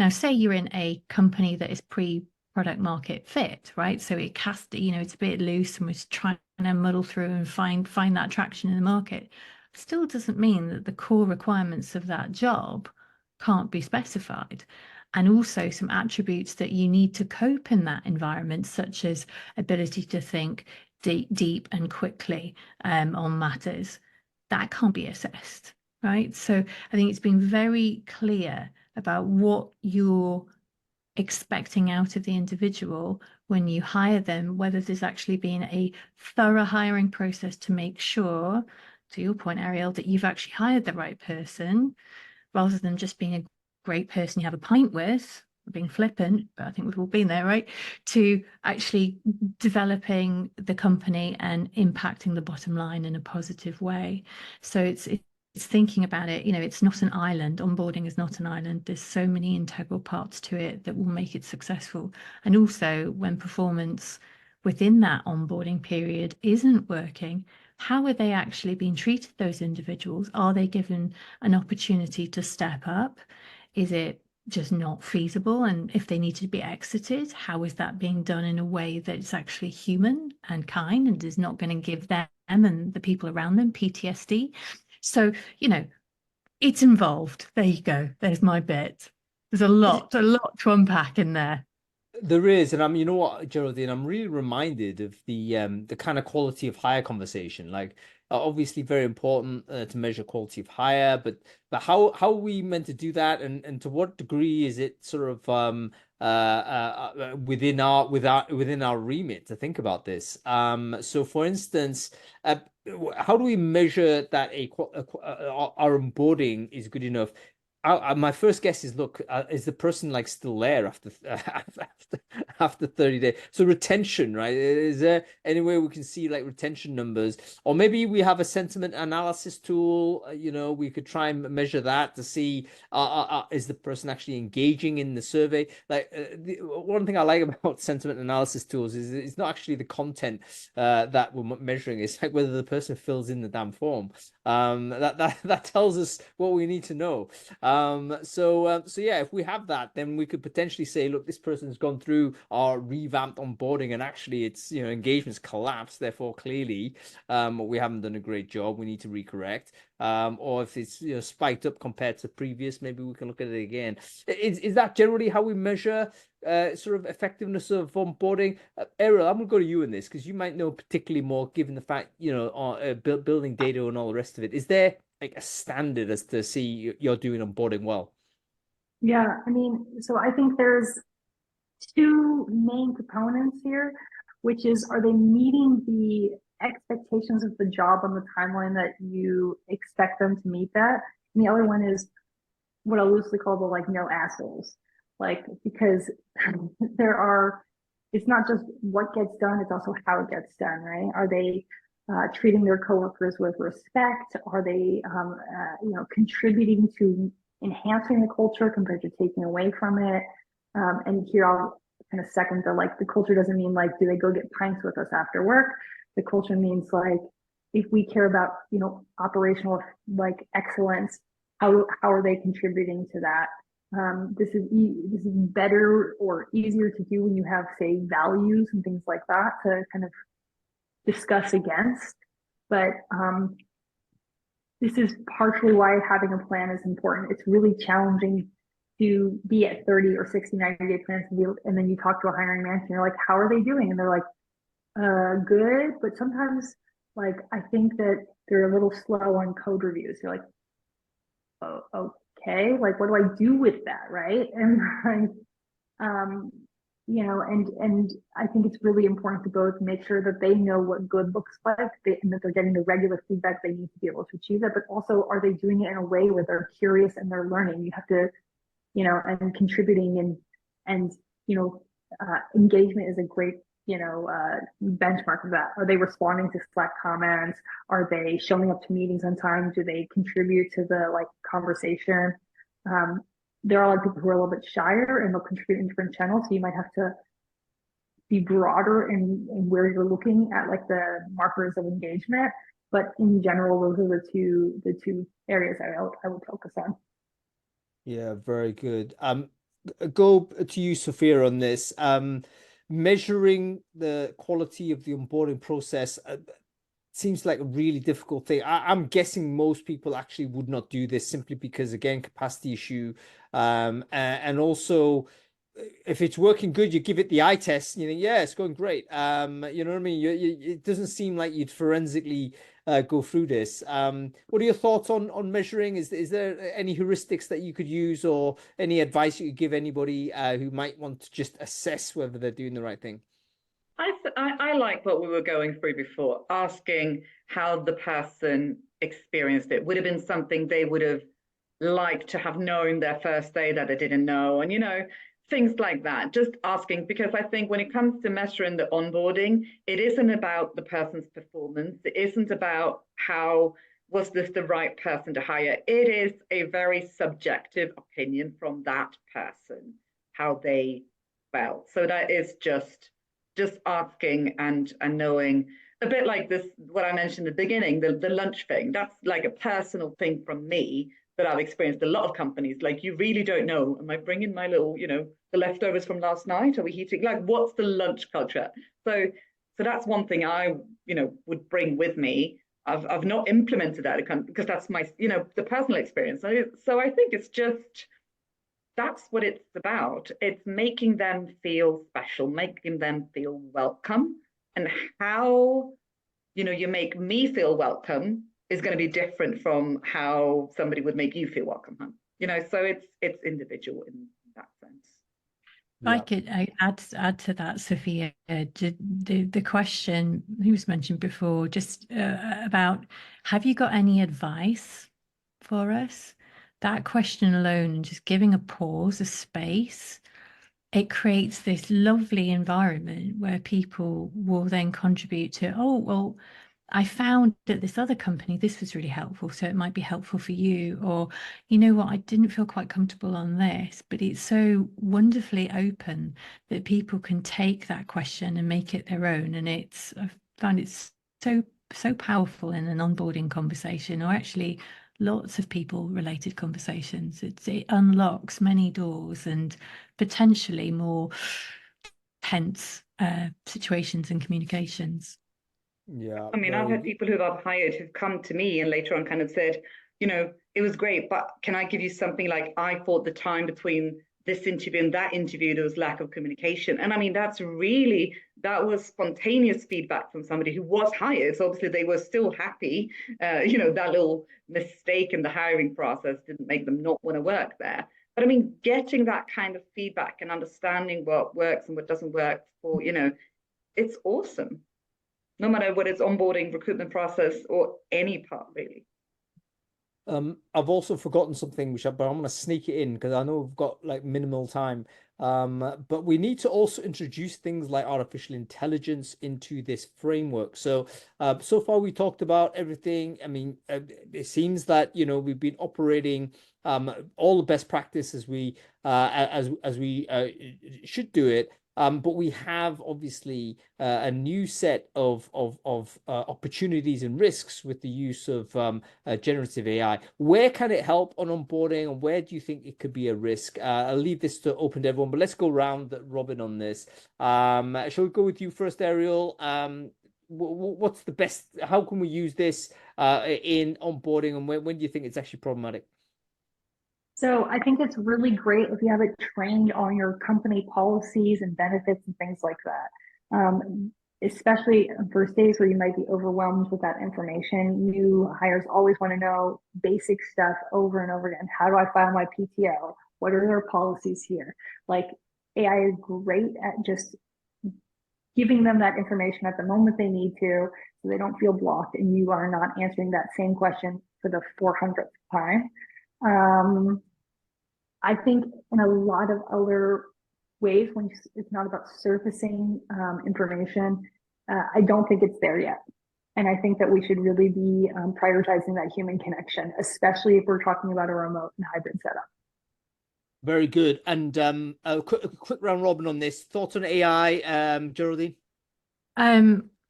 B: Now, say you're in a company that is pre-product market fit, right? So it has to, it's a bit loose and we're trying to muddle through and find that traction in the market. Still doesn't mean that the core requirements of that job can't be specified. And also some attributes that you need to cope in that environment, such as ability to think deep and quickly on matters, that can't be assessed, right? So I think it's been very clear about what you're expecting out of the individual when you hire them, whether there's actually been a thorough hiring process to make sure, to your point, Ariel, that you've actually hired the right person, rather than just being a great person you have a pint with, being flippant, but I think we've all been there, right? To actually developing the company and impacting the bottom line in a positive way. So it's thinking about it, it's not an island. Onboarding is not an island. There's so many integral parts to it that will make it successful. And also when performance within that onboarding period isn't working, how are they actually being treated, those individuals? Are they given an opportunity to step up? Is it just not feasible? And if they need to be exited, how is that being done in a way that is actually human and kind and is not going to give them and the people around them PTSD? So, it's involved. There you go. There's my bit. There's a lot to unpack in there.
A: There is, and you know what, Geraldine, I'm really reminded of the kind of quality of hire conversation. Like, obviously, very important to measure quality of hire, but how are we meant to do that, and to what degree is it sort of within our remit to think about this? So, for instance, how do we measure that our onboarding is good enough? My first guess is, look, is the person like still there after after 30 days? So retention, right? Is there any way we can see like retention numbers, or maybe we have a sentiment analysis tool? You know, we could try and measure that to see is the person actually engaging in the survey? Like one thing I like about sentiment analysis tools is it's not actually the content that we're measuring. It's like whether the person fills in the damn form. That tells us what we need to know. So yeah, if we have that, then we could potentially say, look, this person's gone through our revamped onboarding, and actually it's, you know, engagement's collapsed. Therefore, clearly, we haven't done a great job. We need to recorrect. Or if it's, you know, spiked up compared to previous, maybe we can look at it again. Is that generally how we measure sort of effectiveness of onboarding? Ariel, I'm gonna go to you in this because you might know particularly more, given the fact, you know, building data and all the rest of it. Is there like a standard as to see you're doing onboarding well?
C: Yeah, I mean, so I think there's two main components here, which is, are they meeting the expectations of the job on the timeline that you expect them to meet that? And the other one is what I loosely call the like no assholes. Like, because it's not just what gets done, it's also how it gets done, right? Are they treating their coworkers with respect? Are they, you know, contributing to enhancing the culture compared to taking away from it? And here I'll kind of second the culture doesn't mean like, do they go get pints with us after work? The culture means like, if we care about, you know, operational like excellence, how are they contributing to that? This is better or easier to do when you have, say, values and things like that to kind of discuss against. But this is partially why having a plan is important. It's really challenging to be at 30 or 60, 90-day plans, and then you talk to a hiring manager and you're like, how are they doing? And they're like, good. But sometimes, like, I think that they're a little slow on code reviews. You're like, oh, okay, like, what do I do with that, right? And you know, and I think it's really important to both make sure that they know what good looks like, and that they're getting the regular feedback they need to be able to achieve that, but also, are they doing it in a way where they're curious and they're learning? You have to, you know, and contributing and you know, engagement is a great, you know, benchmark of that. Are they responding to Slack comments? Are they showing up to meetings on time? Do they contribute to the like conversation? There are a lot of people who are a little bit shyer and they'll contribute in different channels. So you might have to be broader in where you're looking at like the markers of engagement. But in general, those are the two areas I would focus on.
A: Yeah, very good. Go to you, Sophia, on this. Measuring the quality of the onboarding process seems like a really difficult thing. I'm guessing most people actually would not do this simply because, again, capacity issue. And also, if it's working good, you give it the eye test. You know, yeah, it's going great. You know what I mean? It doesn't seem like you'd forensically go through this. What are your thoughts on measuring? Is there any heuristics that you could use, or any advice you could give anybody who might want to just assess whether they're doing the right thing?
D: I like what we were going through before, asking how the person experienced it. Would have been something they would have liked to have known their first day that they didn't know, and, you know, things like that. Just asking, because I think when it comes to measuring the onboarding, it isn't about the person's performance. It isn't about how was this the right person to hire. It is a very subjective opinion from that person, how they felt. So that is just asking and knowing, a bit like this, what I mentioned at the beginning, the lunch thing. That's like a personal thing from me that I've experienced a lot of companies. Like, you really don't know, am I bringing my little, you know, the leftovers from last night? Are we heating? Like, what's the lunch culture? So that's one thing I, you know, would bring with me. I've not implemented that because that's my, you know, the personal experience. So I think it's just, that's what it's about. It's making them feel special, making them feel welcome. And how, you know, you make me feel welcome is going to be different from how somebody would make you feel welcome. Huh? You know, so it's individual in that sense.
B: I could add to that, Sophia. The question who was mentioned before, just about, have you got any advice for us? that question alone and just giving a pause, a space, it creates this lovely environment where people will then contribute to, oh, well, I found at this other company, this was really helpful, so it might be helpful for you. Or, you know what, I didn't feel quite comfortable on this, but it's so wonderfully open that people can take that question and make it their own. And I've found it's so powerful in an onboarding conversation, or actually lots of people related conversations. It unlocks many doors and potentially more tense situations and communications.
A: Yeah,
D: I mean, I've had people who I've hired who've come to me and later on kind of said, you know, it was great, but can I give you something like, I thought the time between this interview and that interview, there was lack of communication. And I mean, that was spontaneous feedback from somebody who was hired. So obviously they were still happy. You know, that little mistake in the hiring process didn't make them not want to work there. But I mean, getting that kind of feedback and understanding what works and what doesn't work for, you know, it's awesome. No matter what it's onboarding, recruitment process, or any part really.
A: I've also forgotten something, but I'm going to sneak it in because I know we've got like minimal time. But we need to also introduce things like artificial intelligence into this framework. So, so far we talked about everything. I mean, it seems that, you know, we've been operating all the best practices as we should do it. But we have obviously a new set of opportunities and risks with the use of generative AI. Where can it help on onboarding, and where do you think it could be a risk? I'll leave this to open to everyone, but let's go round Robin on this. Shall we go with you first, Ariel? What's the best? How can we use this in onboarding, and when do you think it's actually problematic?
C: So I think it's really great if you have it trained on your company policies and benefits and things like that. Especially on first days where you might be overwhelmed with that information. New hires always want to know basic stuff over and over again. How do I file my PTO? What are their policies here? Like, AI is great at just giving them that information at the moment they need to, so they don't feel blocked and you are not answering that same question for the 400th time. I think in a lot of other ways, when it's not about surfacing information, I don't think it's there yet. And I think that we should really be prioritizing that human connection, especially if we're talking about a remote and hybrid setup.
A: Very good. And a quick round robin on this. Thoughts on AI, Geraldine?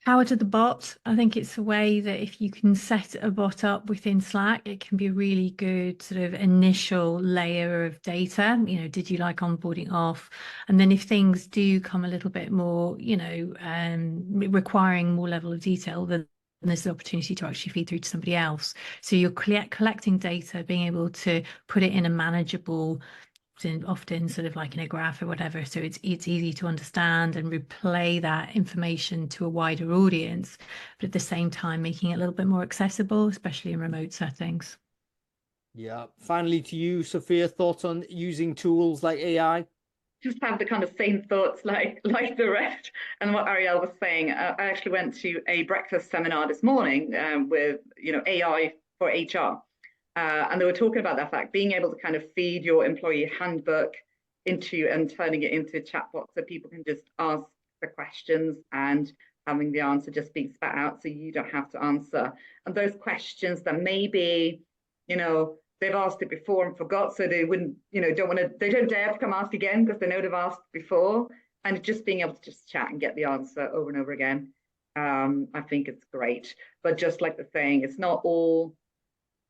B: Power to the bot. I think it's a way that if you can set a bot up within Slack, it can be a really good sort of initial layer of data. You know, did you like onboarding off? And then if things do come a little bit more, you know, requiring more level of detail, then there's the opportunity to actually feed through to somebody else. So you're collecting data, being able to put it in a manageable, often sort of like in a graph or whatever, so it's easy to understand and replay that information to a wider audience, but at the same time making it a little bit more accessible, especially in remote settings.
A: Yeah. Finally, to you, Sophia, thoughts on using tools like AI?
D: Just have the kind of same thoughts like the rest. And what Ariel was saying, I actually went to a breakfast seminar this morning with, you know, AI for HR. And they were talking about that fact, being able to kind of feed your employee handbook into and turning it into a chatbot so people can just ask the questions and having the answer just being spat out so you don't have to answer. And those questions that maybe, you know, they've asked it before and forgot, so they wouldn't, you know, they don't dare to come ask again because they know they've asked before. And just being able to just chat and get the answer over and over again, I think it's great. But just like the saying, it's not all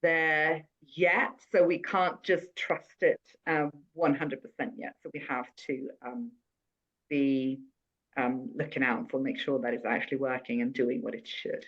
D: there yet, so we can't just trust it 100% yet. So we have to be looking out for make sure that it's actually working and doing what it should.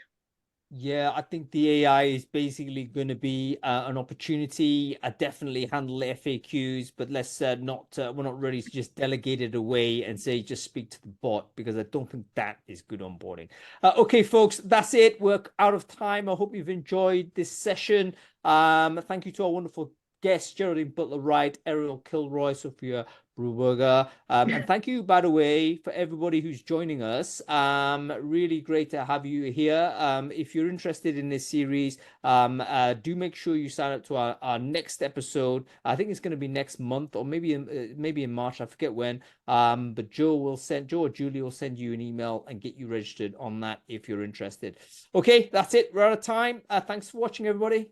A: Yeah, I think the AI is basically going to be an opportunity. I definitely handle the FAQs, but let's we're not ready to just delegate it away and say just speak to the bot, because I don't think that is good onboarding. Okay, folks, that's it. We're out of time. I hope you've enjoyed this session. Thank you to our wonderful guests, Geraldine Butler-Wright, Ariel Kilroy, Sophia Brewburger. And thank you, by the way, for everybody who's joining us. Really great to have you here. If you're interested in this series, do make sure you sign up to our next episode. I think it's going to be next month, or maybe in March. I forget when. But Joe or Julie will send you an email and get you registered on that if you're interested. Okay, that's it. We're out of time. Thanks for watching, everybody.